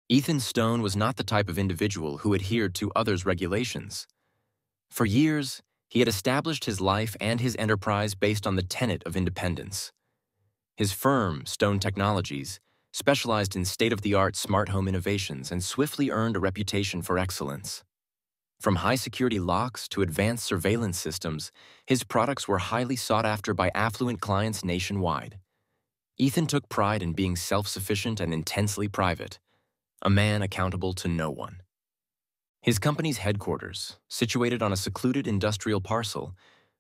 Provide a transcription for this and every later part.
Ethan Stone was not the type of individual who adhered to others' regulations. For years, he had established his life and his enterprise based on the tenet of independence. His firm, Stone Technologies, specialized in state-of-the-art smart home innovations and swiftly earned a reputation for excellence. From high-security locks to advanced surveillance systems, his products were highly sought after by affluent clients nationwide. Ethan took pride in being self-sufficient and intensely private, a man accountable to no one. His company's headquarters, situated on a secluded industrial parcel,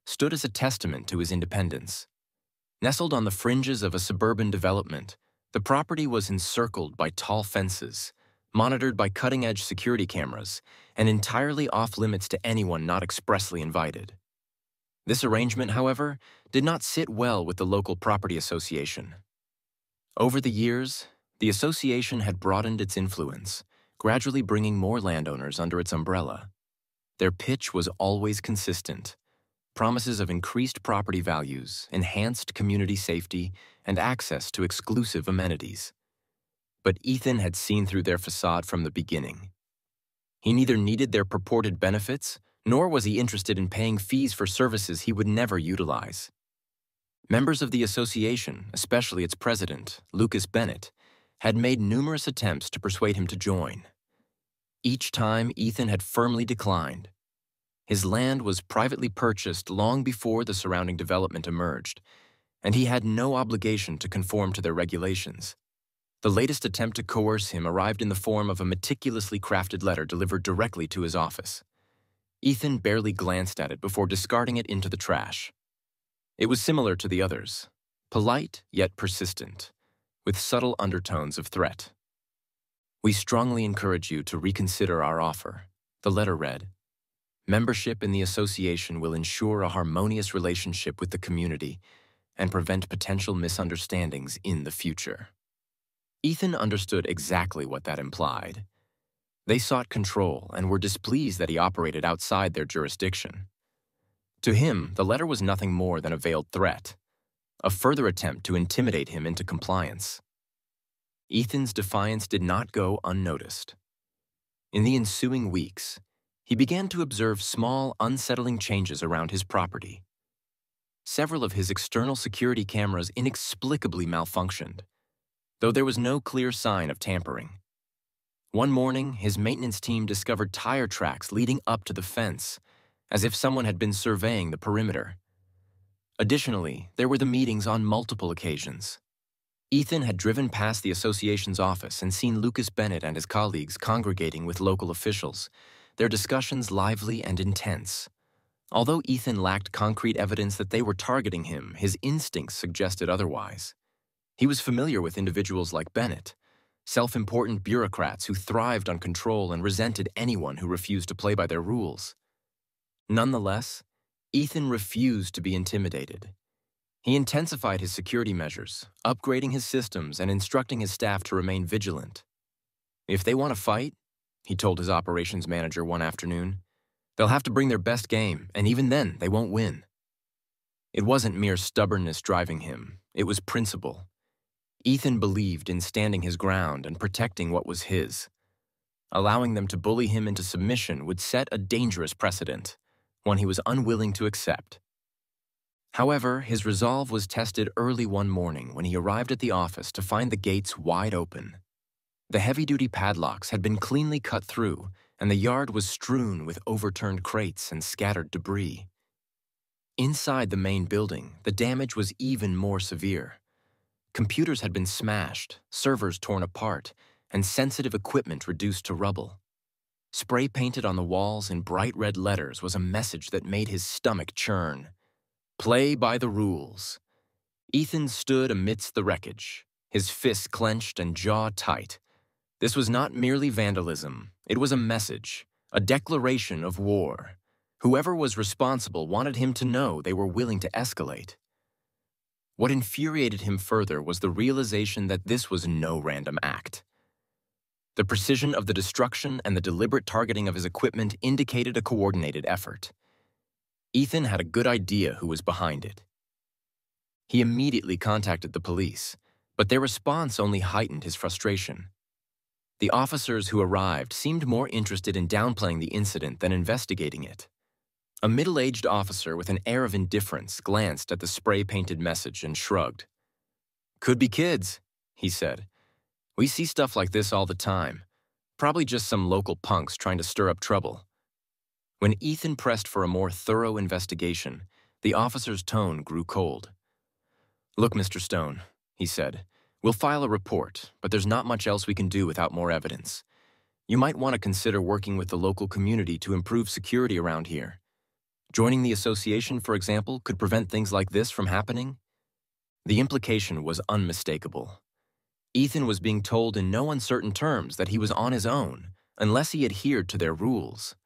stood as a testament to his independence. Nestled on the fringes of a suburban development, the property was encircled by tall fences, monitored by cutting-edge security cameras, and entirely off-limits to anyone not expressly invited. This arrangement, however, did not sit well with the local property association. Over the years, the association had broadened its influence, gradually bringing more landowners under its umbrella. Their pitch was always consistent: promises of increased property values, enhanced community safety, and access to exclusive amenities. But Ethan had seen through their facade from the beginning. He neither needed their purported benefits, nor was he interested in paying fees for services he would never utilize. Members of the association, especially its president, Lucas Bennett, had made numerous attempts to persuade him to join. Each time, Ethan had firmly declined. His land was privately purchased long before the surrounding development emerged, and he had no obligation to conform to their regulations. The latest attempt to coerce him arrived in the form of a meticulously crafted letter delivered directly to his office. Ethan barely glanced at it before discarding it into the trash. It was similar to the others, polite yet persistent, with subtle undertones of threat. "We strongly encourage you to reconsider our offer," the letter read. "Membership in the association will ensure a harmonious relationship with the community and prevent potential misunderstandings in the future." Ethan understood exactly what that implied. They sought control and were displeased that he operated outside their jurisdiction. To him, the letter was nothing more than a veiled threat, a further attempt to intimidate him into compliance. Ethan's defiance did not go unnoticed. In the ensuing weeks, he began to observe small, unsettling changes around his property. Several of his external security cameras inexplicably malfunctioned, though there was no clear sign of tampering. One morning, his maintenance team discovered tire tracks leading up to the fence, as if someone had been surveying the perimeter. Additionally, there were the meetings on multiple occasions. Ethan had driven past the association's office and seen Lucas Bennett and his colleagues congregating with local officials, their discussions lively and intense. Although Ethan lacked concrete evidence that they were targeting him, his instincts suggested otherwise. He was familiar with individuals like Bennett, self-important bureaucrats who thrived on control and resented anyone who refused to play by their rules. Nonetheless, Ethan refused to be intimidated. He intensified his security measures, upgrading his systems and instructing his staff to remain vigilant. "If they want to fight," he told his operations manager one afternoon, "they'll have to bring their best game, and even then, they won't win." It wasn't mere stubbornness driving him, it was principle. Ethan believed in standing his ground and protecting what was his. Allowing them to bully him into submission would set a dangerous precedent, one he was unwilling to accept. However, his resolve was tested early one morning when he arrived at the office to find the gates wide open. The heavy-duty padlocks had been cleanly cut through, and the yard was strewn with overturned crates and scattered debris. Inside the main building, the damage was even more severe. Computers had been smashed, servers torn apart, and sensitive equipment reduced to rubble. Spray painted on the walls in bright red letters was a message that made his stomach churn. "Play by the rules." Ethan stood amidst the wreckage, his fists clenched and jaw tight. This was not merely vandalism, it was a message, a declaration of war. Whoever was responsible wanted him to know they were willing to escalate. What infuriated him further was the realization that this was no random act. The precision of the destruction and the deliberate targeting of his equipment indicated a coordinated effort. Ethan had a good idea who was behind it. He immediately contacted the police, but their response only heightened his frustration. The officers who arrived seemed more interested in downplaying the incident than investigating it. A middle-aged officer with an air of indifference glanced at the spray-painted message and shrugged. "Could be kids," he said. "We see stuff like this all the time. Probably just some local punks trying to stir up trouble." When Ethan pressed for a more thorough investigation, the officer's tone grew cold. "Look, Mr. Stone," he said, "we'll file a report, but there's not much else we can do without more evidence. You might want to consider working with the local community to improve security around here. Joining the association, for example, could prevent things like this from happening." The implication was unmistakable. Ethan was being told in no uncertain terms that he was on his own, unless he adhered to their rules.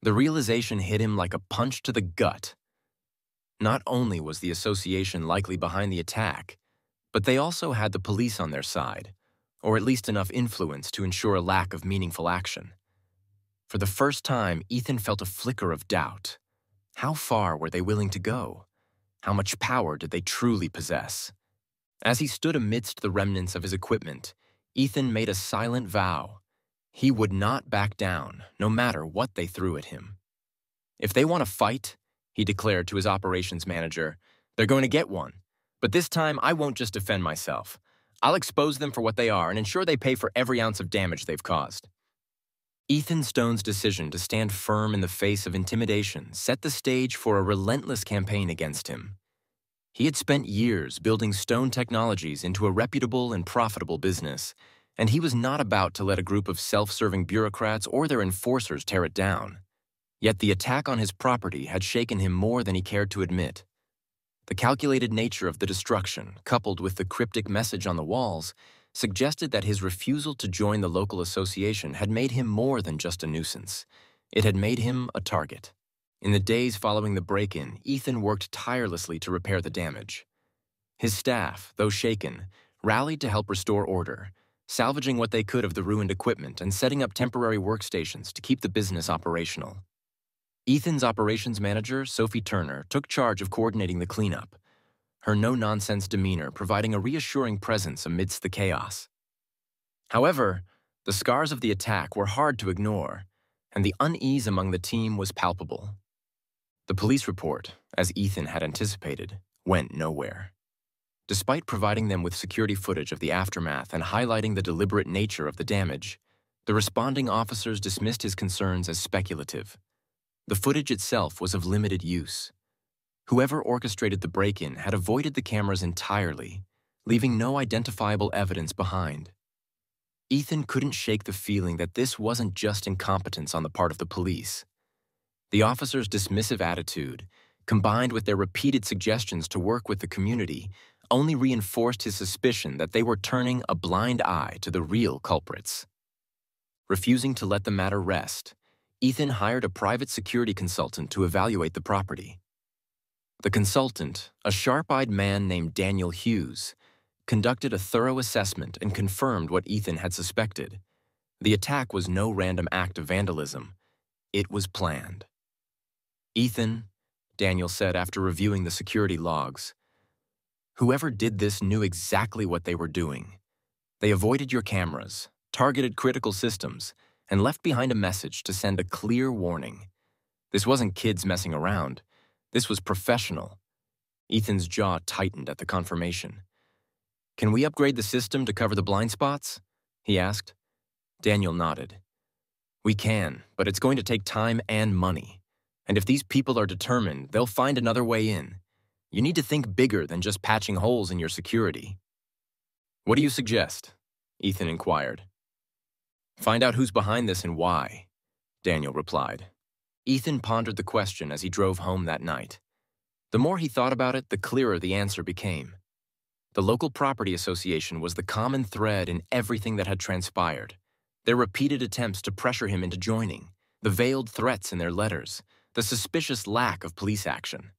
The realization hit him like a punch to the gut. Not only was the association likely behind the attack, but they also had the police on their side, or at least enough influence to ensure a lack of meaningful action. For the first time, Ethan felt a flicker of doubt. How far were they willing to go? How much power did they truly possess? As he stood amidst the remnants of his equipment, Ethan made a silent vow. He would not back down, no matter what they threw at him. "If they want to fight," he declared to his operations manager, "they're going to get one. But this time, I won't just defend myself. I'll expose them for what they are and ensure they pay for every ounce of damage they've caused." Ethan Stone's decision to stand firm in the face of intimidation set the stage for a relentless campaign against him. He had spent years building Stone Technologies into a reputable and profitable business, and he was not about to let a group of self-serving bureaucrats or their enforcers tear it down. Yet the attack on his property had shaken him more than he cared to admit. The calculated nature of the destruction, coupled with the cryptic message on the walls, suggested that his refusal to join the local association had made him more than just a nuisance. It had made him a target. In the days following the break-in, Ethan worked tirelessly to repair the damage. His staff, though shaken, rallied to help restore order, salvaging what they could of the ruined equipment and setting up temporary workstations to keep the business operational. Ethan's operations manager, Sophie Turner, took charge of coordinating the cleanup, her no-nonsense demeanor providing a reassuring presence amidst the chaos. However, the scars of the attack were hard to ignore, and the unease among the team was palpable. The police report, as Ethan had anticipated, went nowhere. Despite providing them with security footage of the aftermath and highlighting the deliberate nature of the damage, the responding officers dismissed his concerns as speculative. The footage itself was of limited use. Whoever orchestrated the break-in had avoided the cameras entirely, leaving no identifiable evidence behind. Ethan couldn't shake the feeling that this wasn't just incompetence on the part of the police. The officers' dismissive attitude, combined with their repeated suggestions to work with the community, only reinforced his suspicion that they were turning a blind eye to the real culprits. Refusing to let the matter rest, Ethan hired a private security consultant to evaluate the property. The consultant, a sharp-eyed man named Daniel Hughes, conducted a thorough assessment and confirmed what Ethan had suspected. The attack was no random act of vandalism. It was planned. "Ethan," Daniel said after reviewing the security logs, "whoever did this knew exactly what they were doing. They avoided your cameras, targeted critical systems, and left behind a message to send a clear warning. This wasn't kids messing around. This was professional." Ethan's jaw tightened at the confirmation. "Can we upgrade the system to cover the blind spots?" he asked. Daniel nodded. "We can, but it's going to take time and money. And if these people are determined, they'll find another way in. You need to think bigger than just patching holes in your security." "What do you suggest?" Ethan inquired. "Find out who's behind this and why," Daniel replied. Ethan pondered the question as he drove home that night. The more he thought about it, the clearer the answer became. The local property association was the common thread in everything that had transpired. Their repeated attempts to pressure him into joining, the veiled threats in their letters, the suspicious lack of police action.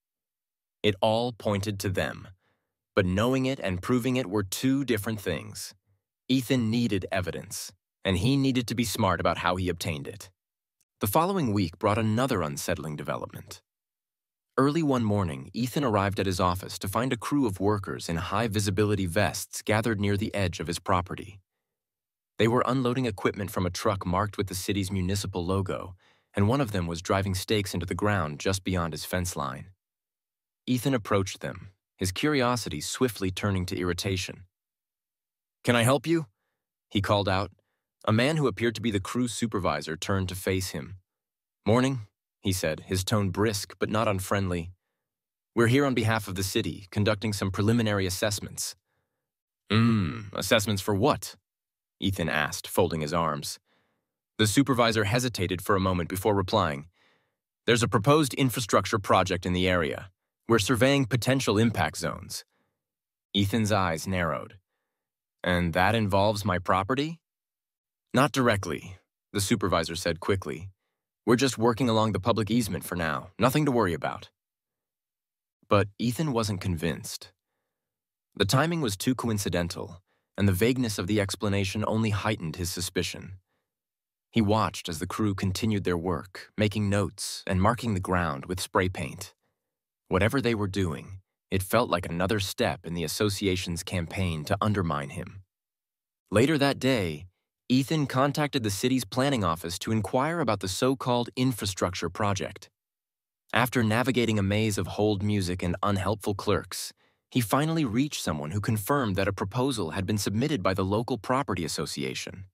It all pointed to them. But knowing it and proving it were two different things. Ethan needed evidence, and he needed to be smart about how he obtained it. The following week brought another unsettling development. Early one morning, Ethan arrived at his office to find a crew of workers in high-visibility vests gathered near the edge of his property. They were unloading equipment from a truck marked with the city's municipal logo, and one of them was driving stakes into the ground just beyond his fence line. Ethan approached them, his curiosity swiftly turning to irritation. "Can I help you?" he called out. A man who appeared to be the crew supervisor turned to face him. "Morning," he said, his tone brisk but not unfriendly. "We're here on behalf of the city, conducting some preliminary assessments." Assessments for what?" Ethan asked, folding his arms. The supervisor hesitated for a moment before replying. "There's a proposed infrastructure project in the area. We're surveying potential impact zones." Ethan's eyes narrowed. "And that involves my property?" "Not directly," the supervisor said quickly. "We're just working along the public easement for now, nothing to worry about." But Ethan wasn't convinced. The timing was too coincidental, and the vagueness of the explanation only heightened his suspicion. He watched as the crew continued their work, making notes and marking the ground with spray paint. Whatever they were doing, it felt like another step in the association's campaign to undermine him. Later that day, Ethan contacted the city's planning office to inquire about the so-called infrastructure project. After navigating a maze of hold music and unhelpful clerks, he finally reached someone who confirmed that a proposal had been submitted by the local property association.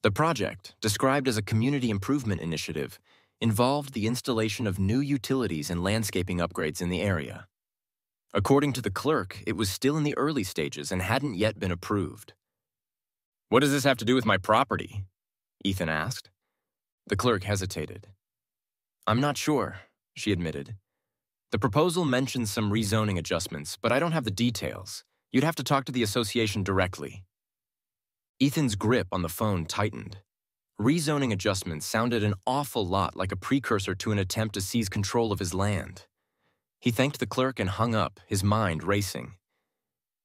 The project, described as a community improvement initiative, involved the installation of new utilities and landscaping upgrades in the area. According to the clerk, it was still in the early stages and hadn't yet been approved. "What does this have to do with my property?" Ethan asked. The clerk hesitated. "I'm not sure," she admitted. "The proposal mentions some rezoning adjustments, but I don't have the details. You'd have to talk to the association directly." Ethan's grip on the phone tightened. Rezoning adjustments sounded an awful lot like a precursor to an attempt to seize control of his land. He thanked the clerk and hung up, his mind racing.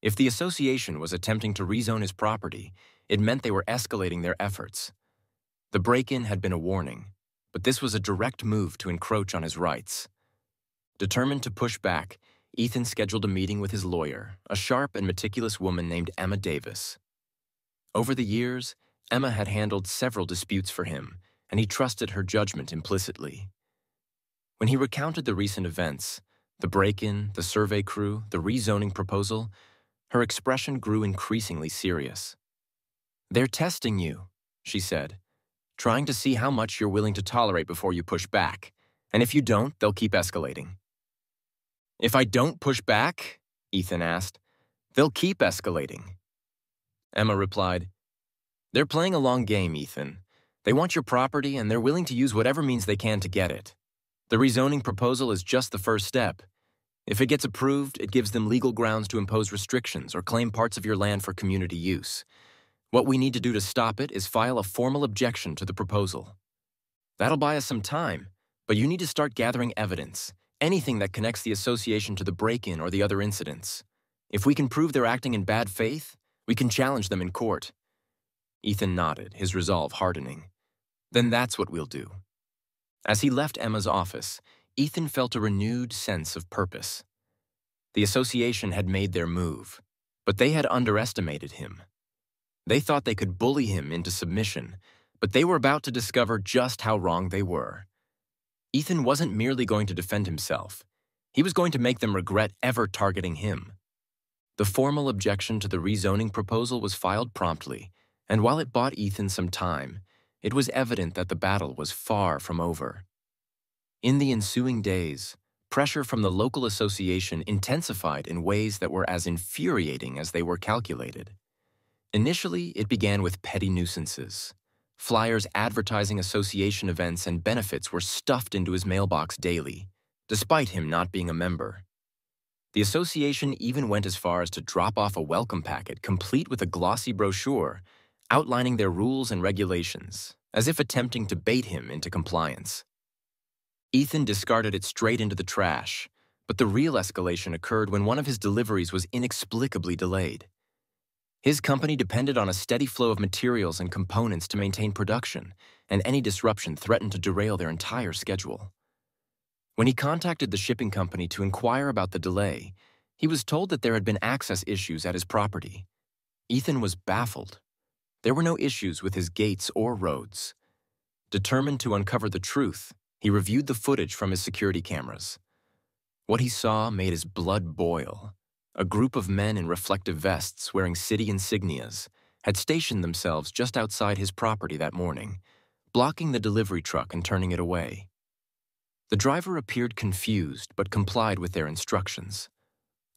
If the association was attempting to rezone his property, it meant they were escalating their efforts. The break-in had been a warning, but this was a direct move to encroach on his rights. Determined to push back, Ethan scheduled a meeting with his lawyer, a sharp and meticulous woman named Emma Davis. Over the years, Emma had handled several disputes for him, and he trusted her judgment implicitly. When he recounted the recent events, the break-in, the survey crew, the rezoning proposal, her expression grew increasingly serious. "They're testing you," she said, "trying to see how much you're willing to tolerate before you push back, and if you don't, they'll keep escalating." "If I don't push back," Ethan asked, "they'll keep escalating." Emma replied, "They're playing a long game, Ethan. They want your property, and they're willing to use whatever means they can to get it. The rezoning proposal is just the first step. If it gets approved, it gives them legal grounds to impose restrictions or claim parts of your land for community use. What we need to do to stop it is file a formal objection to the proposal. That'll buy us some time, but you need to start gathering evidence, anything that connects the association to the break-in or the other incidents. If we can prove they're acting in bad faith, we can challenge them in court." Ethan nodded, his resolve hardening. "Then that's what we'll do." As he left Emma's office, Ethan felt a renewed sense of purpose. The association had made their move, but they had underestimated him. They thought they could bully him into submission, but they were about to discover just how wrong they were. Ethan wasn't merely going to defend himself. He was going to make them regret ever targeting him. The formal objection to the rezoning proposal was filed promptly, and while it bought Ethan some time, it was evident that the battle was far from over. In the ensuing days, pressure from the local association intensified in ways that were as infuriating as they were calculated. Initially, it began with petty nuisances. Flyers advertising association events and benefits were stuffed into his mailbox daily, despite him not being a member. The association even went as far as to drop off a welcome packet complete with a glossy brochure outlining their rules and regulations, as if attempting to bait him into compliance. Ethan discarded it straight into the trash, but the real escalation occurred when one of his deliveries was inexplicably delayed. His company depended on a steady flow of materials and components to maintain production, and any disruption threatened to derail their entire schedule. When he contacted the shipping company to inquire about the delay, he was told that there had been access issues at his property. Ethan was baffled. There were no issues with his gates or roads. Determined to uncover the truth, he reviewed the footage from his security cameras. What he saw made his blood boil. A group of men in reflective vests wearing city insignias had stationed themselves just outside his property that morning, blocking the delivery truck and turning it away. The driver appeared confused but complied with their instructions.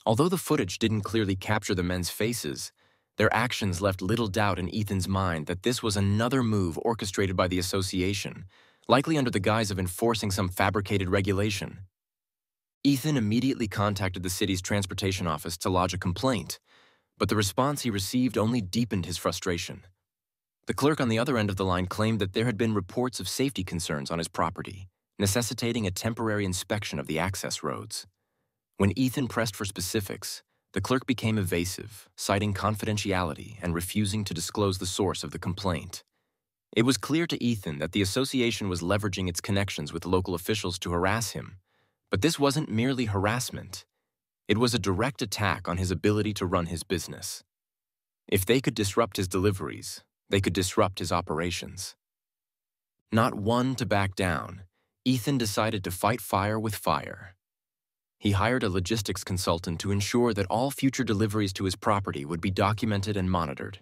Although the footage didn't clearly capture the men's faces, their actions left little doubt in Ethan's mind that this was another move orchestrated by the association, likely under the guise of enforcing some fabricated regulation. Ethan immediately contacted the city's transportation office to lodge a complaint, but the response he received only deepened his frustration. The clerk on the other end of the line claimed that there had been reports of safety concerns on his property, necessitating a temporary inspection of the access roads. When Ethan pressed for specifics, the clerk became evasive, citing confidentiality and refusing to disclose the source of the complaint. It was clear to Ethan that the association was leveraging its connections with local officials to harass him, but this wasn't merely harassment. It was a direct attack on his ability to run his business. If they could disrupt his deliveries, they could disrupt his operations. Not one to back down, Ethan decided to fight fire with fire. He hired a logistics consultant to ensure that all future deliveries to his property would be documented and monitored,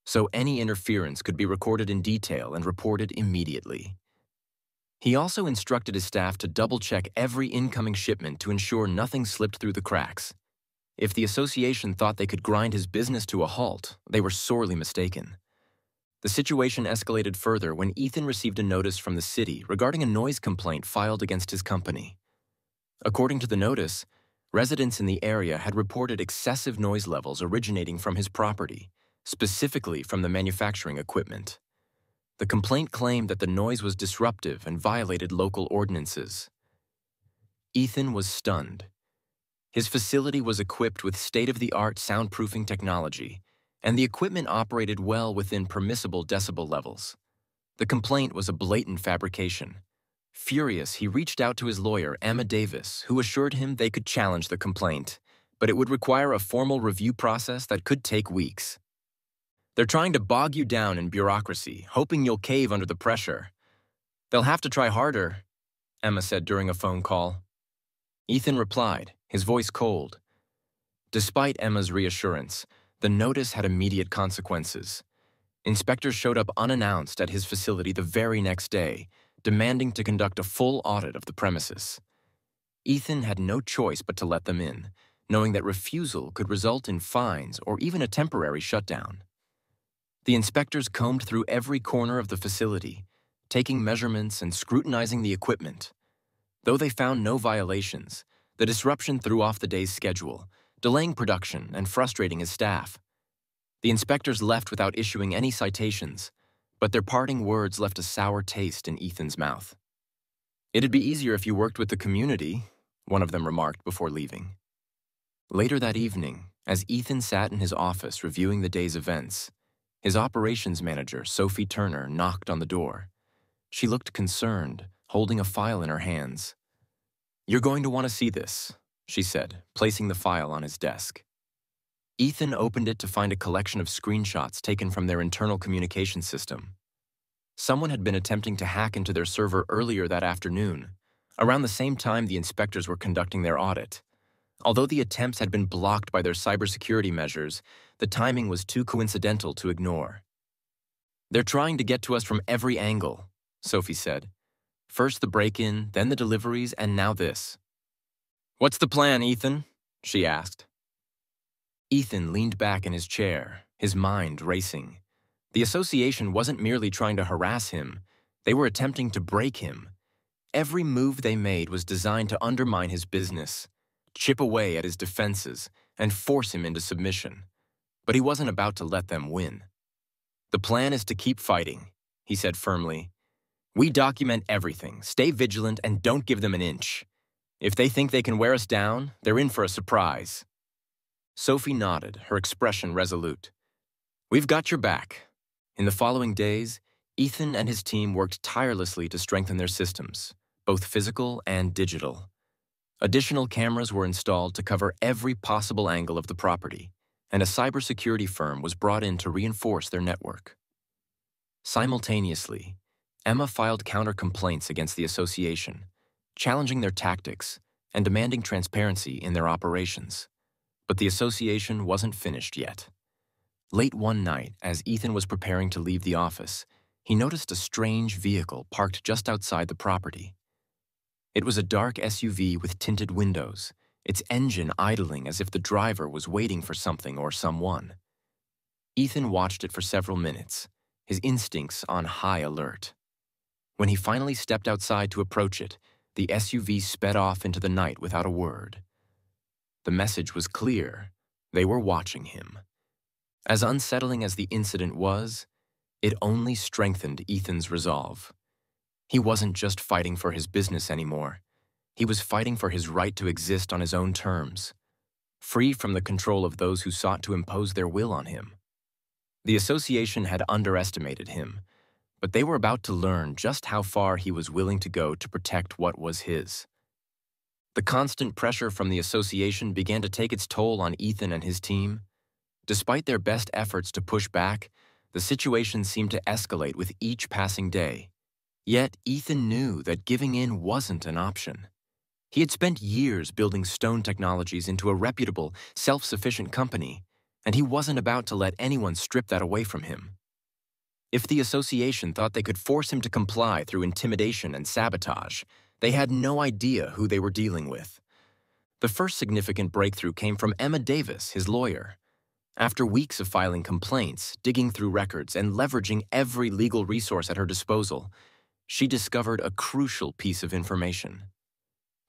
so any interference could be recorded in detail and reported immediately. He also instructed his staff to double-check every incoming shipment to ensure nothing slipped through the cracks. If the association thought they could grind his business to a halt, they were sorely mistaken. The situation escalated further when Ethan received a notice from the city regarding a noise complaint filed against his company. According to the notice, residents in the area had reported excessive noise levels originating from his property, specifically from the manufacturing equipment. The complaint claimed that the noise was disruptive and violated local ordinances. Ethan was stunned. His facility was equipped with state-of-the-art soundproofing technology, and the equipment operated well within permissible decibel levels. The complaint was a blatant fabrication. Furious, he reached out to his lawyer, Emma Davis, who assured him they could challenge the complaint, but it would require a formal review process that could take weeks. "They're trying to bog you down in bureaucracy, hoping you'll cave under the pressure. They'll have to try harder," Emma said during a phone call. Ethan replied, his voice cold. Despite Emma's reassurance, the notice had immediate consequences. Inspectors showed up unannounced at his facility the very next day, demanding to conduct a full audit of the premises. Ethan had no choice but to let them in, knowing that refusal could result in fines or even a temporary shutdown. The inspectors combed through every corner of the facility, taking measurements and scrutinizing the equipment. Though they found no violations, the disruption threw off the day's schedule, delaying production and frustrating his staff. The inspectors left without issuing any citations, but their parting words left a sour taste in Ethan's mouth. "It'd be easier if you worked with the community," one of them remarked before leaving. Later that evening, as Ethan sat in his office reviewing the day's events, his operations manager, Sophie Turner, knocked on the door. She looked concerned, holding a file in her hands. "You're going to want to see this," she said, placing the file on his desk. Ethan opened it to find a collection of screenshots taken from their internal communication system. Someone had been attempting to hack into their server earlier that afternoon, around the same time the inspectors were conducting their audit. Although the attempts had been blocked by their cybersecurity measures, the timing was too coincidental to ignore. "They're trying to get to us from every angle," Sophie said. "First the break-in, then the deliveries, and now this." "What's the plan, Ethan?" she asked. Ethan leaned back in his chair, his mind racing. The association wasn't merely trying to harass him, they were attempting to break him. Every move they made was designed to undermine his business, chip away at his defenses, and force him into submission. But he wasn't about to let them win. "The plan is to keep fighting," he said firmly. "We document everything, stay vigilant, and don't give them an inch. If they think they can wear us down, they're in for a surprise." Sophie nodded, her expression resolute. "We've got your back." In the following days, Ethan and his team worked tirelessly to strengthen their systems, both physical and digital. Additional cameras were installed to cover every possible angle of the property, and a cybersecurity firm was brought in to reinforce their network. Simultaneously, Emma filed counter-complaints against the association, challenging their tactics and demanding transparency in their operations. But the association wasn't finished yet. Late one night, as Ethan was preparing to leave the office, he noticed a strange vehicle parked just outside the property. It was a dark SUV with tinted windows, its engine idling as if the driver was waiting for something or someone. Ethan watched it for several minutes, his instincts on high alert. When he finally stepped outside to approach it, the SUV sped off into the night without a word. The message was clear. They were watching him. As unsettling as the incident was, it only strengthened Ethan's resolve. He wasn't just fighting for his business anymore. He was fighting for his right to exist on his own terms, free from the control of those who sought to impose their will on him. The association had underestimated him, but they were about to learn just how far he was willing to go to protect what was his. The constant pressure from the association began to take its toll on Ethan and his team. Despite their best efforts to push back, the situation seemed to escalate with each passing day. Yet Ethan knew that giving in wasn't an option. He had spent years building stone technologies into a reputable, self-sufficient company, and he wasn't about to let anyone strip that away from him. If the association thought they could force him to comply through intimidation and sabotage, they had no idea who they were dealing with. The first significant breakthrough came from Emma Davis, his lawyer. After weeks of filing complaints, digging through records, and leveraging every legal resource at her disposal, she discovered a crucial piece of information.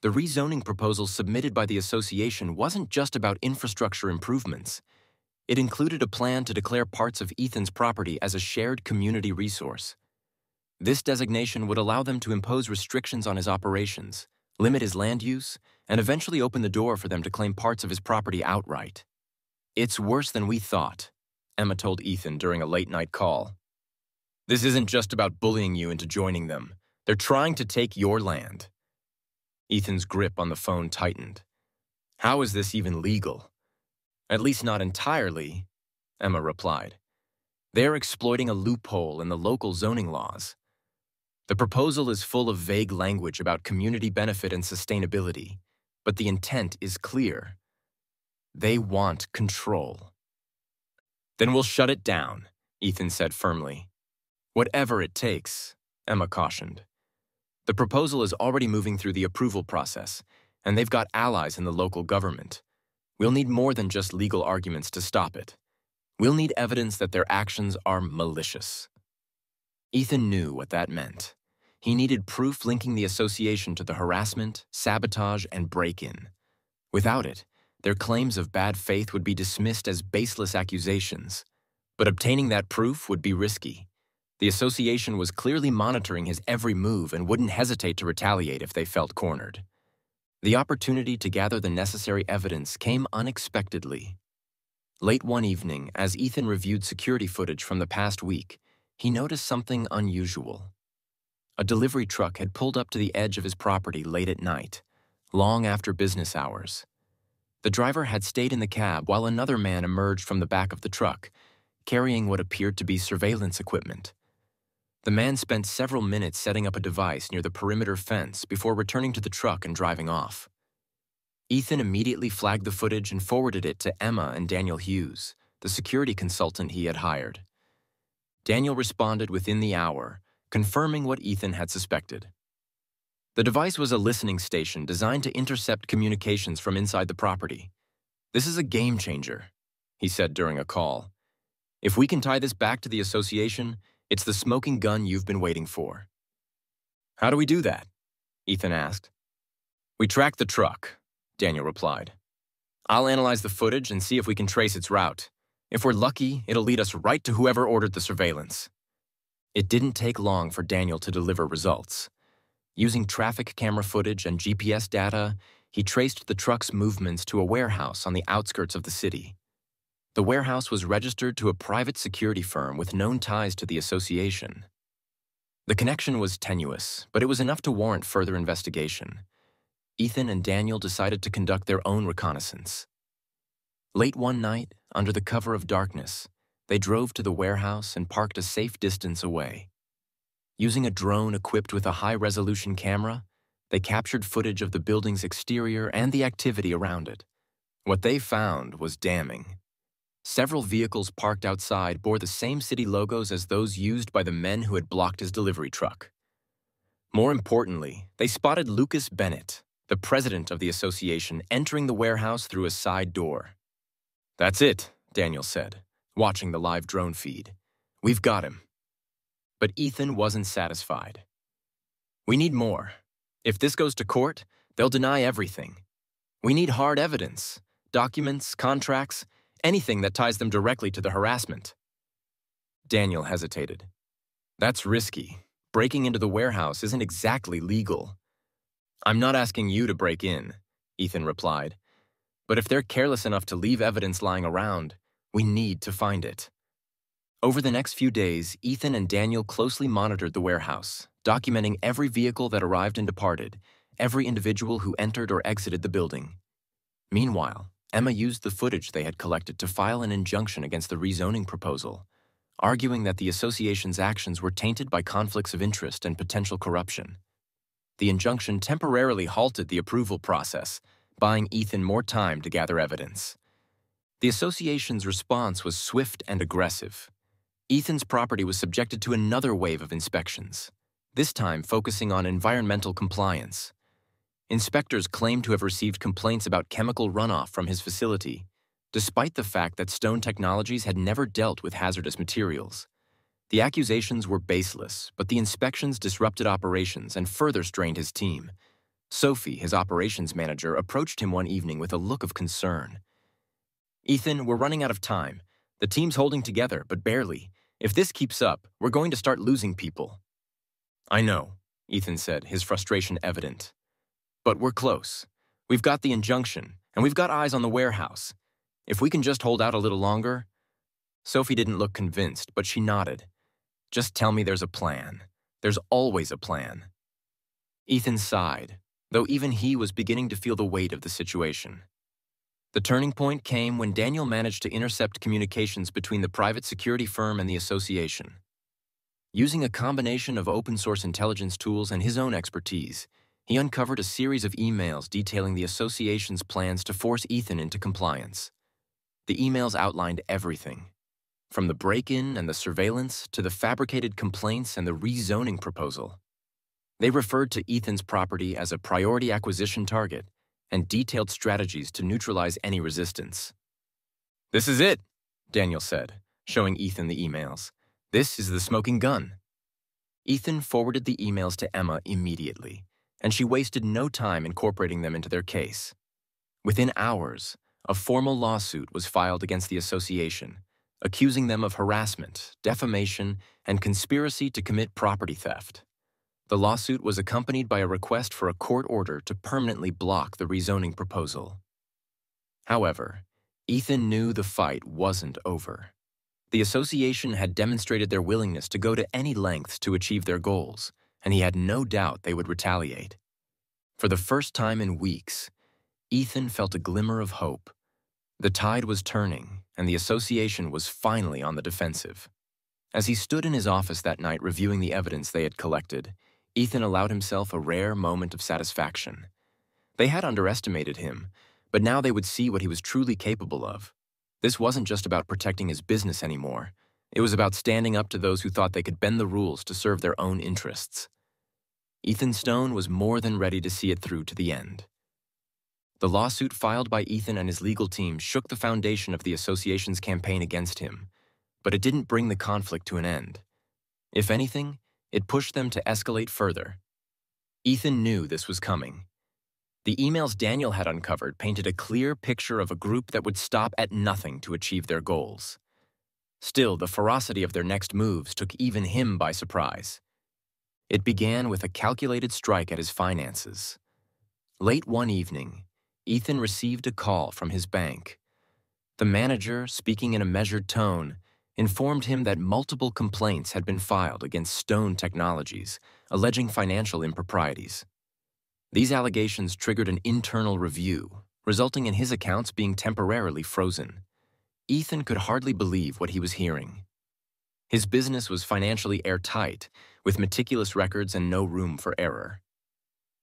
The rezoning proposal submitted by the association wasn't just about infrastructure improvements. It included a plan to declare parts of Ethan's property as a shared community resource. This designation would allow them to impose restrictions on his operations, limit his land use, and eventually open the door for them to claim parts of his property outright. "It's worse than we thought," Emma told Ethan during a late-night call. "This isn't just about bullying you into joining them. They're trying to take your land." Ethan's grip on the phone tightened. "How is this even legal?" "At least not entirely," Emma replied. "They're exploiting a loophole in the local zoning laws. The proposal is full of vague language about community benefit and sustainability, but the intent is clear. They want control." "Then we'll shut it down," Ethan said firmly. "Whatever it takes," Emma cautioned. "The proposal is already moving through the approval process, and they've got allies in the local government. We'll need more than just legal arguments to stop it. We'll need evidence that their actions are malicious." Ethan knew what that meant. He needed proof linking the association to the harassment, sabotage, and break-in. Without it, their claims of bad faith would be dismissed as baseless accusations. But obtaining that proof would be risky. The association was clearly monitoring his every move and wouldn't hesitate to retaliate if they felt cornered. The opportunity to gather the necessary evidence came unexpectedly. Late one evening, as Ethan reviewed security footage from the past week, he noticed something unusual. A delivery truck had pulled up to the edge of his property late at night, long after business hours. The driver had stayed in the cab while another man emerged from the back of the truck, carrying what appeared to be surveillance equipment. The man spent several minutes setting up a device near the perimeter fence before returning to the truck and driving off. Ethan immediately flagged the footage and forwarded it to Emma and Daniel Hughes, the security consultant he had hired. Daniel responded within the hour, confirming what Ethan had suspected. The device was a listening station designed to intercept communications from inside the property. "This is a game changer," he said during a call. "If we can tie this back to the association, it's the smoking gun you've been waiting for." "How do we do that?" Ethan asked. "We track the truck," Daniel replied. "I'll analyze the footage and see if we can trace its route. If we're lucky, it'll lead us right to whoever ordered the surveillance." It didn't take long for Daniel to deliver results. Using traffic camera footage and GPS data, he traced the truck's movements to a warehouse on the outskirts of the city. The warehouse was registered to a private security firm with known ties to the association. The connection was tenuous, but it was enough to warrant further investigation. Ethan and Daniel decided to conduct their own reconnaissance. Late one night, under the cover of darkness, they drove to the warehouse and parked a safe distance away. Using a drone equipped with a high-resolution camera, they captured footage of the building's exterior and the activity around it. What they found was damning. Several vehicles parked outside bore the same city logos as those used by the men who had blocked his delivery truck. More importantly, they spotted Lucas Bennett, the president of the association, entering the warehouse through a side door. "That's it," Daniel said, watching the live drone feed. "We've got him." But Ethan wasn't satisfied. "We need more. If this goes to court, they'll deny everything. We need hard evidence, documents, contracts, anything that ties them directly to the harassment." Daniel hesitated. "That's risky. Breaking into the warehouse isn't exactly legal." "I'm not asking you to break in," Ethan replied. "But if they're careless enough to leave evidence lying around, we need to find it." Over the next few days, Ethan and Daniel closely monitored the warehouse, documenting every vehicle that arrived and departed, every individual who entered or exited the building. Meanwhile, Emma used the footage they had collected to file an injunction against the rezoning proposal, arguing that the association's actions were tainted by conflicts of interest and potential corruption. The injunction temporarily halted the approval process, buying Ethan more time to gather evidence. The association's response was swift and aggressive. Ethan's property was subjected to another wave of inspections, this time focusing on environmental compliance. Inspectors claimed to have received complaints about chemical runoff from his facility, despite the fact that Stone Technologies had never dealt with hazardous materials. The accusations were baseless, but the inspections disrupted operations and further strained his team. Sophie, his operations manager, approached him one evening with a look of concern. "Ethan, we're running out of time. The team's holding together, but barely. If this keeps up, we're going to start losing people." "I know," Ethan said, his frustration evident. "But we're close. We've got the injunction, and we've got eyes on the warehouse. If we can just hold out a little longer—" Sophie didn't look convinced, but she nodded. "Just tell me there's a plan. There's always a plan." Ethan sighed, though even he was beginning to feel the weight of the situation. The turning point came when Daniel managed to intercept communications between the private security firm and the association. Using a combination of open-source intelligence tools and his own expertise, he uncovered a series of emails detailing the association's plans to force Ethan into compliance. The emails outlined everything, from the break-in and the surveillance to the fabricated complaints and the rezoning proposal. They referred to Ethan's property as a priority acquisition target and detailed strategies to neutralize any resistance. "This is it," Daniel said, showing Ethan the emails. "This is the smoking gun." Ethan forwarded the emails to Emma immediately, and she wasted no time incorporating them into their case. Within hours, a formal lawsuit was filed against the association, accusing them of harassment, defamation, and conspiracy to commit property theft. The lawsuit was accompanied by a request for a court order to permanently block the rezoning proposal. However, Ethan knew the fight wasn't over. The association had demonstrated their willingness to go to any lengths to achieve their goals, and he had no doubt they would retaliate. For the first time in weeks, Ethan felt a glimmer of hope. The tide was turning, and the association was finally on the defensive. As he stood in his office that night reviewing the evidence they had collected, Ethan allowed himself a rare moment of satisfaction. They had underestimated him, but now they would see what he was truly capable of. This wasn't just about protecting his business anymore. It was about standing up to those who thought they could bend the rules to serve their own interests. Ethan Stone was more than ready to see it through to the end. The lawsuit filed by Ethan and his legal team shook the foundation of the association's campaign against him, but it didn't bring the conflict to an end. If anything, it pushed them to escalate further. Ethan knew this was coming. The emails Daniel had uncovered painted a clear picture of a group that would stop at nothing to achieve their goals. Still, the ferocity of their next moves took even him by surprise. It began with a calculated strike at his finances. Late one evening, Ethan received a call from his bank. The manager, speaking in a measured tone, informed him that multiple complaints had been filed against Stone Technologies, alleging financial improprieties. These allegations triggered an internal review, resulting in his accounts being temporarily frozen. Ethan could hardly believe what he was hearing. His business was financially airtight, with meticulous records and no room for error.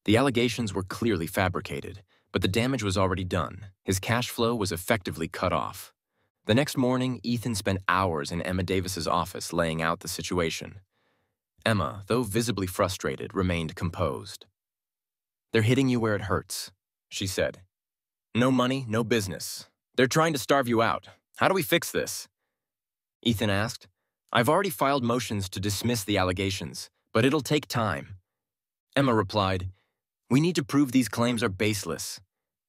The allegations were clearly fabricated, but the damage was already done. His cash flow was effectively cut off. The next morning, Ethan spent hours in Emma Davis's office laying out the situation. Emma, though visibly frustrated, remained composed. "They're hitting you where it hurts," she said. "No money, no business. They're trying to starve you out. How do we fix this?" Ethan asked. "I've already filed motions to dismiss the allegations, but it'll take time." Emma replied, "We need to prove these claims are baseless.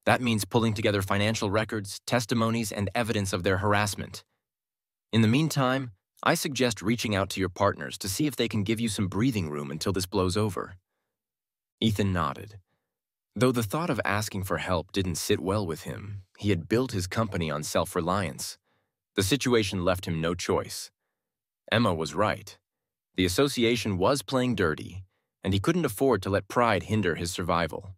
That means pulling together financial records, testimonies, and evidence of their harassment. In the meantime, I suggest reaching out to your partners to see if they can give you some breathing room until this blows over." Ethan nodded. Though the thought of asking for help didn't sit well with him, he had built his company on self-reliance. The situation left him no choice. Emma was right. The association was playing dirty, and he couldn't afford to let pride hinder his survival.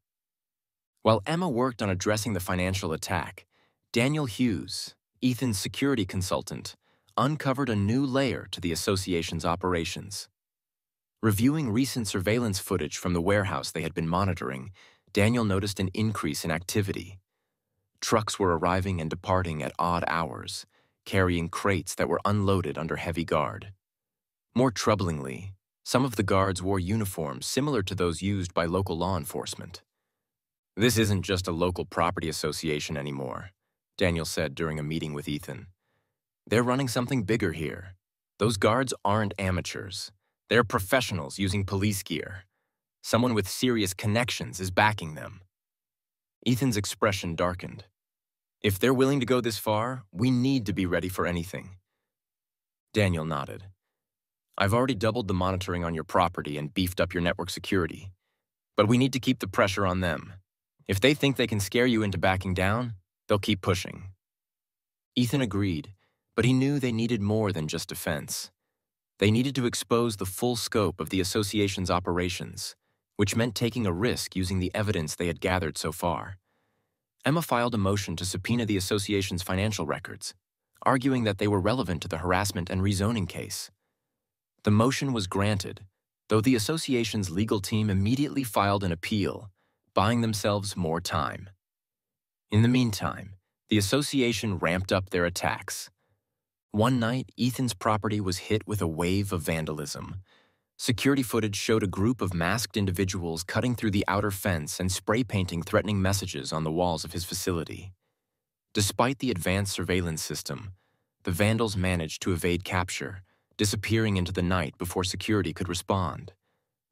While Emma worked on addressing the financial attack, Daniel Hughes, Ethan's security consultant, uncovered a new layer to the association's operations. Reviewing recent surveillance footage from the warehouse they had been monitoring, Daniel noticed an increase in activity. Trucks were arriving and departing at odd hours, carrying crates that were unloaded under heavy guard. More troublingly, some of the guards wore uniforms similar to those used by local law enforcement. "This isn't just a local property association anymore," Daniel said during a meeting with Ethan. "They're running something bigger here. Those guards aren't amateurs. They're professionals using police gear. Someone with serious connections is backing them." Ethan's expression darkened. "If they're willing to go this far, we need to be ready for anything." Daniel nodded. "I've already doubled the monitoring on your property and beefed up your network security. But we need to keep the pressure on them. If they think they can scare you into backing down, they'll keep pushing." Ethan agreed, but he knew they needed more than just defense. They needed to expose the full scope of the association's operations, which meant taking a risk using the evidence they had gathered so far. Emma filed a motion to subpoena the association's financial records, arguing that they were relevant to the harassment and rezoning case. The motion was granted, though the association's legal team immediately filed an appeal, buying themselves more time. In the meantime, the association ramped up their attacks. One night, Ethan's property was hit with a wave of vandalism. Security footage showed a group of masked individuals cutting through the outer fence and spray painting threatening messages on the walls of his facility. Despite the advanced surveillance system, the vandals managed to evade capture, disappearing into the night before security could respond.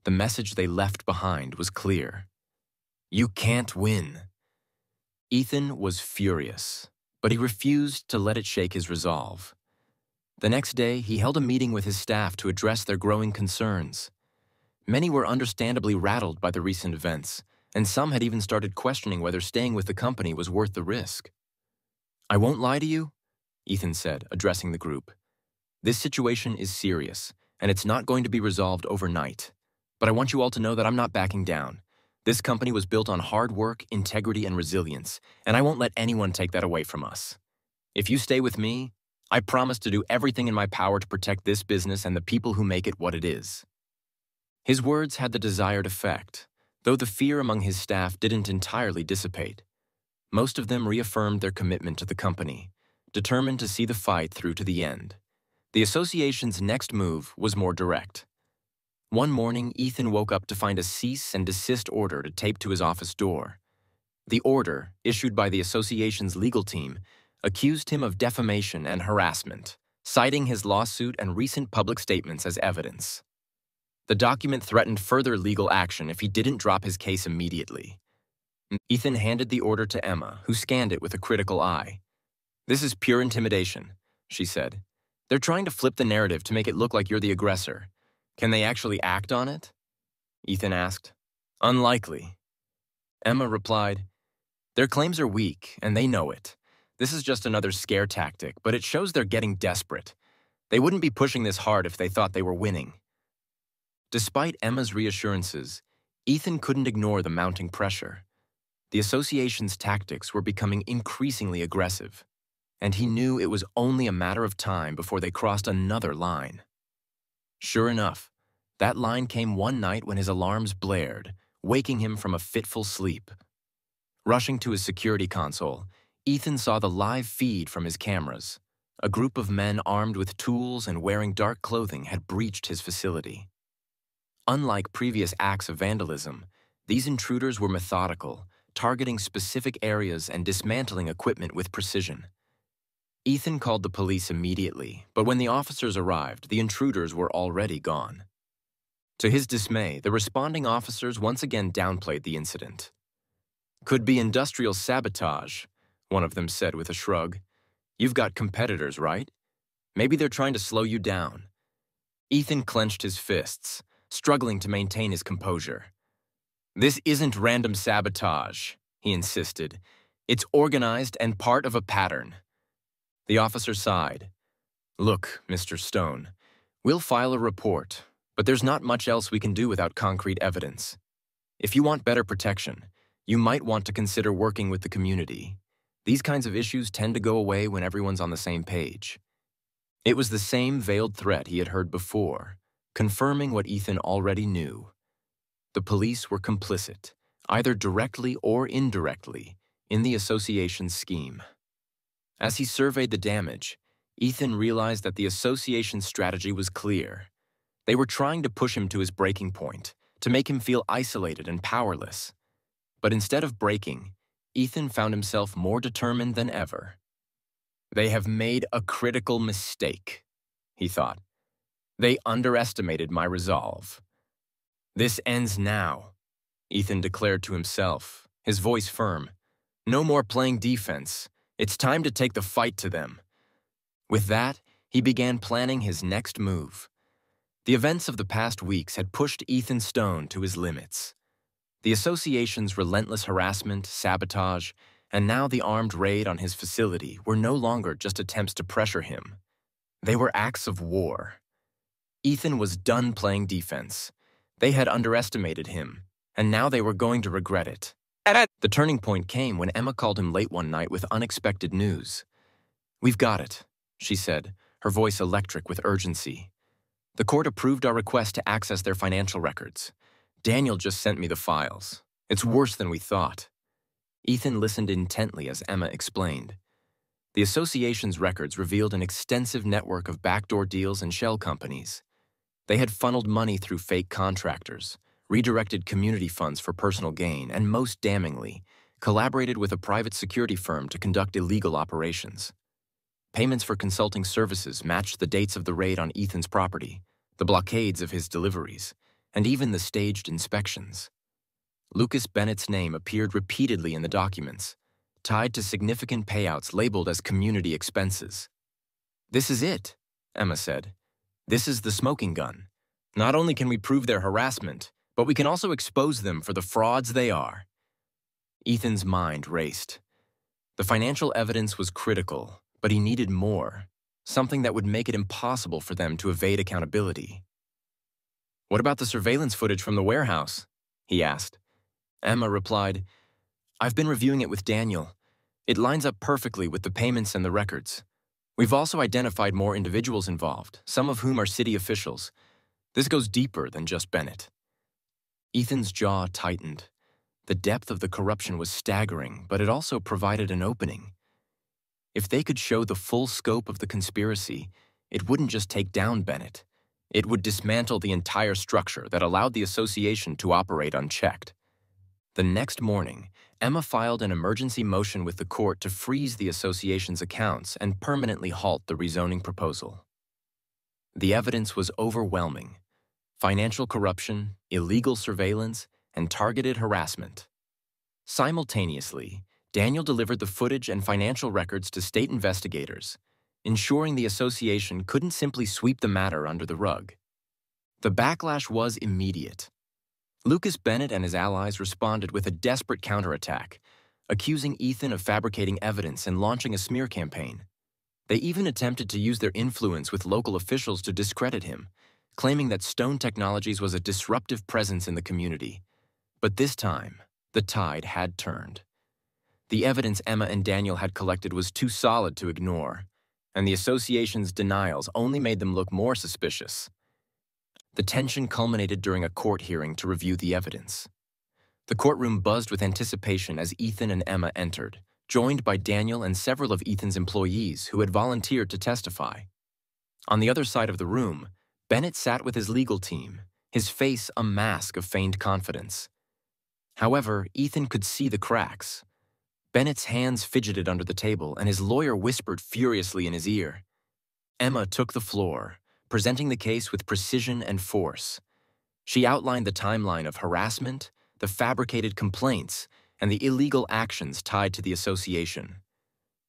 The message they left behind was clear: "You can't win." Ethan was furious, but he refused to let it shake his resolve. The next day, he held a meeting with his staff to address their growing concerns. Many were understandably rattled by the recent events, and some had even started questioning whether staying with the company was worth the risk. "I won't lie to you," Ethan said, addressing the group. "This situation is serious, and it's not going to be resolved overnight. But I want you all to know that I'm not backing down. This company was built on hard work, integrity, and resilience, and I won't let anyone take that away from us. If you stay with me, I promise to do everything in my power to protect this business and the people who make it what it is." His words had the desired effect, though the fear among his staff didn't entirely dissipate. Most of them reaffirmed their commitment to the company, determined to see the fight through to the end. The association's next move was more direct. One morning, Ethan woke up to find a cease and desist order to tape to his office door. The order, issued by the association's legal team, accused him of defamation and harassment, citing his lawsuit and recent public statements as evidence. The document threatened further legal action if he didn't drop his case immediately. Ethan handed the order to Emma, who scanned it with a critical eye. "This is pure intimidation," she said. "They're trying to flip the narrative to make it look like you're the aggressor. Can they actually act on it?" Ethan asked. "Unlikely." Emma replied, "Their claims are weak, and they know it. This is just another scare tactic, but it shows they're getting desperate. They wouldn't be pushing this hard if they thought they were winning." Despite Emma's reassurances, Ethan couldn't ignore the mounting pressure. The association's tactics were becoming increasingly aggressive. and he knew it was only a matter of time before they crossed another line. Sure enough, that line came one night when his alarms blared, waking him from a fitful sleep. Rushing to his security console, Ethan saw the live feed from his cameras. A group of men armed with tools and wearing dark clothing had breached his facility. Unlike previous acts of vandalism, these intruders were methodical, targeting specific areas and dismantling equipment with precision. Ethan called the police immediately, but when the officers arrived, the intruders were already gone. To his dismay, the responding officers once again downplayed the incident. "Could be industrial sabotage," one of them said with a shrug. "You've got competitors, right? Maybe they're trying to slow you down." Ethan clenched his fists, struggling to maintain his composure. "This isn't random sabotage," he insisted. "It's organized and part of a pattern." The officer sighed. "Look, Mr. Stone, we'll file a report, but there's not much else we can do without concrete evidence. If you want better protection, you might want to consider working with the community. These kinds of issues tend to go away when everyone's on the same page." It was the same veiled threat he had heard before, confirming what Ethan already knew. The police were complicit, either directly or indirectly, in the association's scheme. As he surveyed the damage, Ethan realized that the association's strategy was clear. They were trying to push him to his breaking point, to make him feel isolated and powerless. But instead of breaking, Ethan found himself more determined than ever. "They have made a critical mistake," he thought. "They underestimated my resolve. This ends now," Ethan declared to himself, his voice firm. "No more playing defense. It's time to take the fight to them." With that, he began planning his next move. The events of the past weeks had pushed Ethan Stone to his limits. The association's relentless harassment, sabotage, and now the armed raid on his facility were no longer just attempts to pressure him. They were acts of war. Ethan was done playing defense. They had underestimated him, and now they were going to regret it. The turning point came when Emma called him late one night with unexpected news. "We've got it," she said, her voice electric with urgency. "The court approved our request to access their financial records. Daniel just sent me the files. It's worse than we thought." Ethan listened intently as Emma explained. The association's records revealed an extensive network of backdoor deals and shell companies. They had funneled money through fake contractors, redirected community funds for personal gain, and most damningly, collaborated with a private security firm to conduct illegal operations. Payments for consulting services matched the dates of the raid on Ethan's property, the blockades of his deliveries, and even the staged inspections. Lucas Bennett's name appeared repeatedly in the documents, tied to significant payouts labeled as community expenses. "This is it," Emma said. "This is the smoking gun. Not only can we prove their harassment, but we can also expose them for the frauds they are." Ethan's mind raced. The financial evidence was critical, but he needed more, something that would make it impossible for them to evade accountability. "What about the surveillance footage from the warehouse?" he asked. Emma replied, "I've been reviewing it with Daniel. It lines up perfectly with the payments and the records. We've also identified more individuals involved, some of whom are city officials. This goes deeper than just Bennett." Ethan's jaw tightened. The depth of the corruption was staggering, but it also provided an opening. If they could show the full scope of the conspiracy, it wouldn't just take down Bennett. It would dismantle the entire structure that allowed the association to operate unchecked. The next morning, Emma filed an emergency motion with the court to freeze the association's accounts and permanently halt the rezoning proposal. The evidence was overwhelming: financial corruption, illegal surveillance, and targeted harassment. Simultaneously, Daniel delivered the footage and financial records to state investigators, ensuring the association couldn't simply sweep the matter under the rug. The backlash was immediate. Lucas Bennett and his allies responded with a desperate counterattack, accusing Ethan of fabricating evidence and launching a smear campaign. They even attempted to use their influence with local officials to discredit him, claiming that Stone Technologies was a disruptive presence in the community. But this time, the tide had turned. The evidence Emma and Daniel had collected was too solid to ignore, and the association's denials only made them look more suspicious. The tension culminated during a court hearing to review the evidence. The courtroom buzzed with anticipation as Ethan and Emma entered, joined by Daniel and several of Ethan's employees who had volunteered to testify. On the other side of the room, Bennett sat with his legal team, his face a mask of feigned confidence. However, Ethan could see the cracks. Bennett's hands fidgeted under the table, and his lawyer whispered furiously in his ear. Emma took the floor, presenting the case with precision and force. She outlined the timeline of harassment, the fabricated complaints, and the illegal actions tied to the association.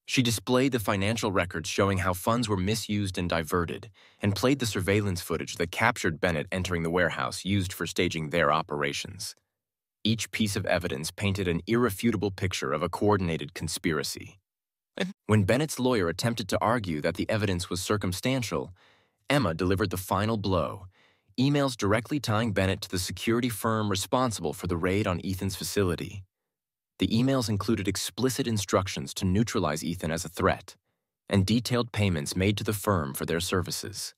She displayed the financial records showing how funds were misused and diverted, and played the surveillance footage that captured Bennett entering the warehouse used for staging their operations. Each piece of evidence painted an irrefutable picture of a coordinated conspiracy. When Bennett's lawyer attempted to argue that the evidence was circumstantial, Emma delivered the final blow, emails directly tying Bennett to the security firm responsible for the raid on Ethan's facility. The emails included explicit instructions to neutralize Ethan as a threat, and detailed payments made to the firm for their services.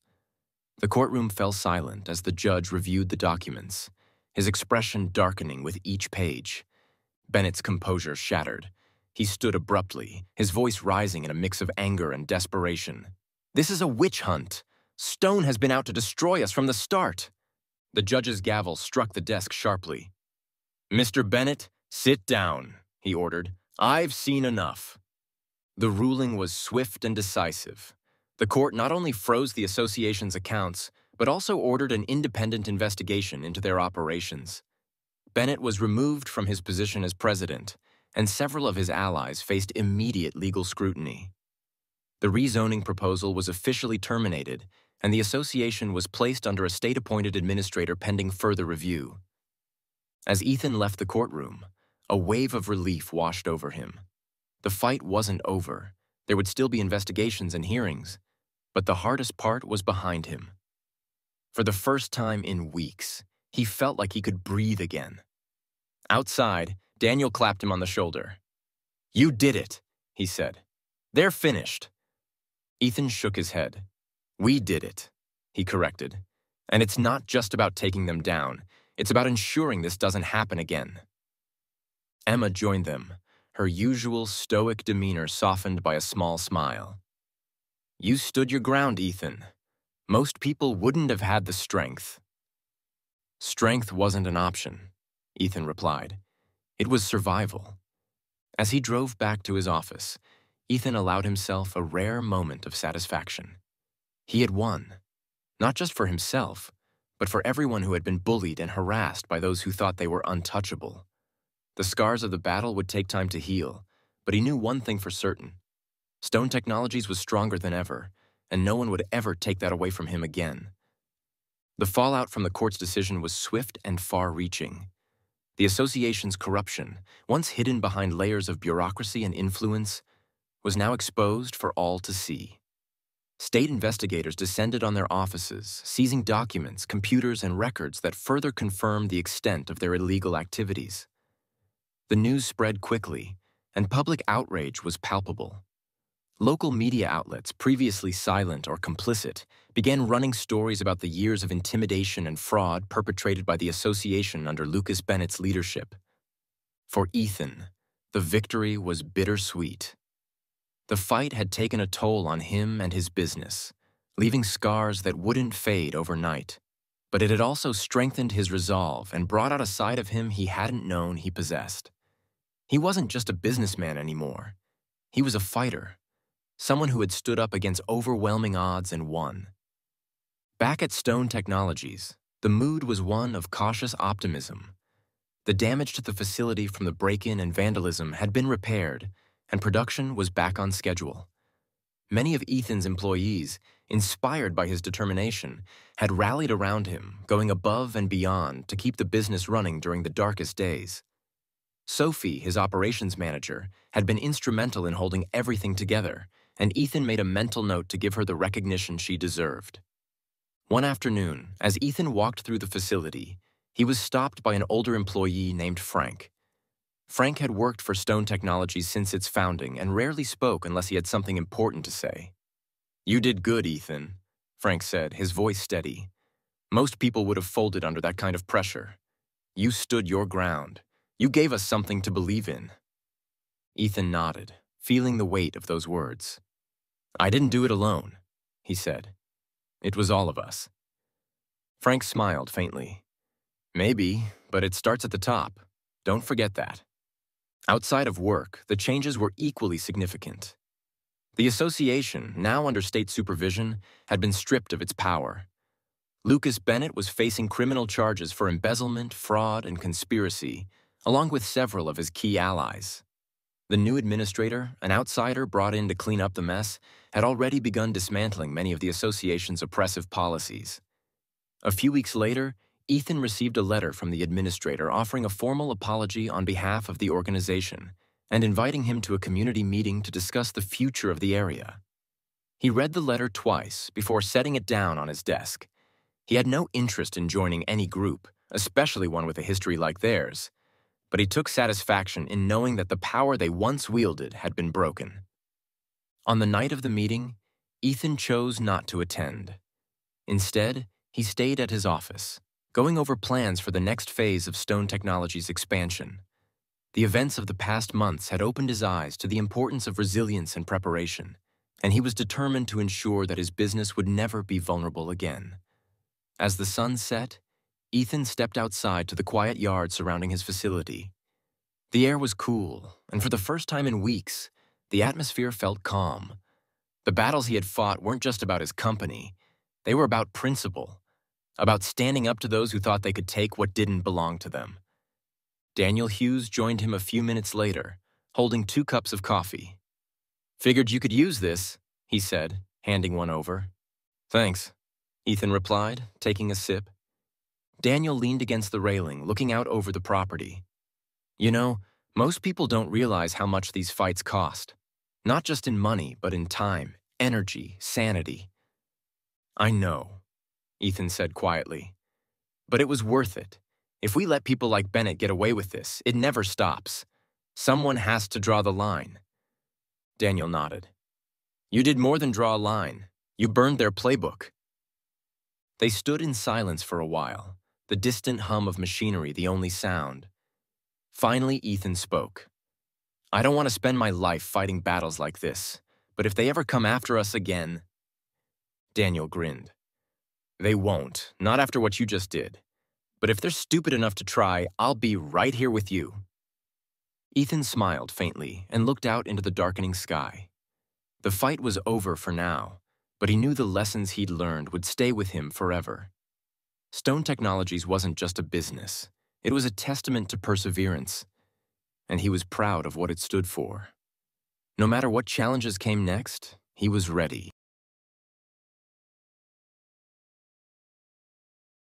The courtroom fell silent as the judge reviewed the documents, his expression darkening with each page. Bennett's composure shattered. He stood abruptly, his voice rising in a mix of anger and desperation. "This is a witch hunt. Stone has been out to destroy us from the start." The judge's gavel struck the desk sharply. "Mr. Bennett, sit down," he ordered. "I've seen enough." The ruling was swift and decisive. The court not only froze the association's accounts, but also ordered an independent investigation into their operations. Bennett was removed from his position as president, and several of his allies faced immediate legal scrutiny. The rezoning proposal was officially terminated, and the association was placed under a state-appointed administrator pending further review. As Ethan left the courtroom, a wave of relief washed over him. The fight wasn't over. There would still be investigations and hearings, but the hardest part was behind him. For the first time in weeks, he felt like he could breathe again. Outside, Daniel clapped him on the shoulder. "You did it," he said. "They're finished." Ethan shook his head. "We did it," he corrected. "And it's not just about taking them down. It's about ensuring this doesn't happen again." Emma joined them, her usual stoic demeanor softened by a small smile. "You stood your ground, Ethan. Most people wouldn't have had the strength." "Strength wasn't an option," Ethan replied. "It was survival." As he drove back to his office, Ethan allowed himself a rare moment of satisfaction. He had won, not just for himself, but for everyone who had been bullied and harassed by those who thought they were untouchable. The scars of the battle would take time to heal, but he knew one thing for certain. Stone Technologies was stronger than ever, and no one would ever take that away from him again. The fallout from the court's decision was swift and far-reaching. The association's corruption, once hidden behind layers of bureaucracy and influence, was now exposed for all to see. State investigators descended on their offices, seizing documents, computers, and records that further confirmed the extent of their illegal activities. The news spread quickly, and public outrage was palpable. Local media outlets, previously silent or complicit, began running stories about the years of intimidation and fraud perpetrated by the association under Lucas Bennett's leadership. For Ethan, the victory was bittersweet. The fight had taken a toll on him and his business, leaving scars that wouldn't fade overnight. But it had also strengthened his resolve and brought out a side of him he hadn't known he possessed. He wasn't just a businessman anymore. He was a fighter. Someone who had stood up against overwhelming odds and won. Back at Stone Technologies, the mood was one of cautious optimism. The damage to the facility from the break-in and vandalism had been repaired, and production was back on schedule. Many of Ethan's employees, inspired by his determination, had rallied around him, going above and beyond to keep the business running during the darkest days. Sophie, his operations manager, had been instrumental in holding everything together, and Ethan made a mental note to give her the recognition she deserved. One afternoon, as Ethan walked through the facility, he was stopped by an older employee named Frank. Frank had worked for Stone Technologies since its founding and rarely spoke unless he had something important to say. "You did good, Ethan," Frank said, his voice steady. "Most people would have folded under that kind of pressure. You stood your ground. You gave us something to believe in." Ethan nodded, feeling the weight of those words. "I didn't do it alone," he said. "It was all of us." Frank smiled faintly. "Maybe, but it starts at the top. Don't forget that." Outside of work, the changes were equally significant. The association, now under state supervision, had been stripped of its power. Lucas Bennett was facing criminal charges for embezzlement, fraud, and conspiracy, along with several of his key allies. The new administrator, an outsider brought in to clean up the mess, had already begun dismantling many of the association's oppressive policies. A few weeks later, Ethan received a letter from the administrator offering a formal apology on behalf of the organization and inviting him to a community meeting to discuss the future of the area. He read the letter twice before setting it down on his desk. He had no interest in joining any group, especially one with a history like theirs, but he took satisfaction in knowing that the power they once wielded had been broken. On the night of the meeting, Ethan chose not to attend. Instead, he stayed at his office, going over plans for the next phase of Stone Technologies' expansion. The events of the past months had opened his eyes to the importance of resilience and preparation, and he was determined to ensure that his business would never be vulnerable again. As the sun set, Ethan stepped outside to the quiet yard surrounding his facility. The air was cool, and for the first time in weeks, the atmosphere felt calm. The battles he had fought weren't just about his company. They were about principle, about standing up to those who thought they could take what didn't belong to them. Daniel Hughes joined him a few minutes later, holding 2 cups of coffee. "Figured you could use this," he said, handing one over. "Thanks," Ethan replied, taking a sip. Daniel leaned against the railing, looking out over the property. "You know, most people don't realize how much these fights cost. Not just in money, but in time, energy, sanity." "I know," Ethan said quietly. "But it was worth it. If we let people like Bennett get away with this, it never stops. Someone has to draw the line." Daniel nodded. "You did more than draw a line. You burned their playbook." They stood in silence for a while, the distant hum of machinery the only sound. Finally, Ethan spoke. "I don't want to spend my life fighting battles like this, but if they ever come after us again—" Daniel grinned. "They won't, not after what you just did. But if they're stupid enough to try, I'll be right here with you." Ethan smiled faintly and looked out into the darkening sky. The fight was over for now, but he knew the lessons he'd learned would stay with him forever. Stone Technologies wasn't just a business. It was a testament to perseverance, and he was proud of what it stood for. No matter what challenges came next, he was ready.